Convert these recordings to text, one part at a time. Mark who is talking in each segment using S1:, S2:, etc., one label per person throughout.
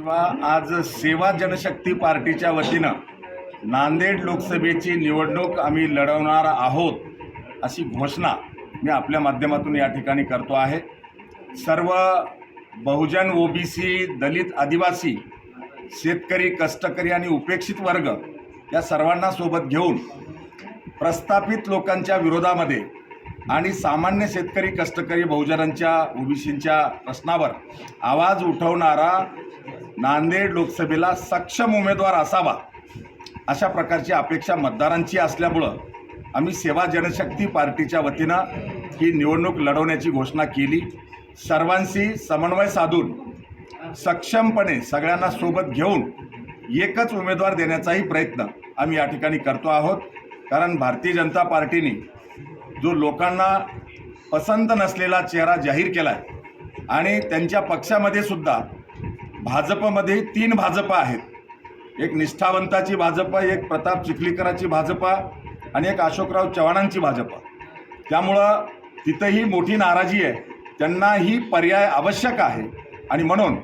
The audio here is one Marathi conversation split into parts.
S1: शिवा आज सेवा जनशक्ती पार्टीच्या वतीनं नांदेड लोकसभेची निवडणूक आम्ही लढवणार आहोत अशी घोषणा मी आपल्या माध्यमातून या ठिकाणी करतो आहे। सर्व बहुजन, ओबीसी, दलित, आदिवासी, शेतकरी, कष्टकरी आणि उपेक्षित वर्ग या सर्वांना सोबत घेऊन प्रस्थापित लोकांच्या विरोधामध्ये आणि सामान्य शेतकरी, कष्टकरी, बहुजनांच्या, ओबीसींच्या प्रश्नावर आवाज उठवणारा नांदेड लोकसभेला सक्षम उमेदवार असावा अशा प्रकारची अपेक्षा मतदारांची असल्यामुळं आम्ही सेवा जनशक्ती पार्टीच्या वतीनं ही निवडणूक लढवण्याची घोषणा केली। सर्वांशी समन्वय साधून सक्षमपणे सगळ्यांना सोबत घेऊन एकच उमेदवार देण्याचाही प्रयत्न आम्ही या ठिकाणी करतो आहोत। कारण भारतीय जनता पार्टीने जो लोकांना पसंत नसलेला चेहरा जाहीर केला आहे आणि त्यांच्या पक्षामध्ये सुद्धा भाजपमध्ये 3 भाजप आहेत, एक निष्ठावंताची भाजप, एक प्रताप चिखलीकराची भाजप आणि एक अशोकराव चव्हाणांची भाजप। त्यामुळं तिथंही मोठी नाराजी आहे, त्यांनाही पर्याय आवश्यक आहे आणि म्हणून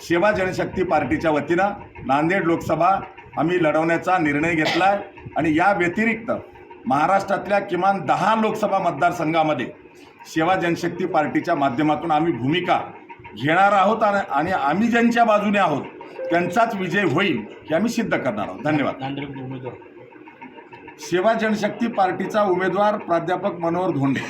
S1: सेवा जनशक्ती पार्टीच्या वतीनं नांदेड लोकसभा आम्ही लढवण्याचा निर्णय घेतला आहे आणि या व्यतिरिक्त महाराष्ट्रातल्या किमान 10 लोकसभा मतदारसंघामध्ये सेवा जनशक्ती पार्टीच्या माध्यमातून आम्ही भूमिका घेणार आहोत आणि आम्ही ज्यांच्या बाजूने आहोत त्यांचाच विजय होईल हे आम्ही सिद्ध करणार आहोत। धन्यवाद। सेवा जनशक्ती पार्टीचा उमेदवार प्राध्यापक मनोहर धोंडे।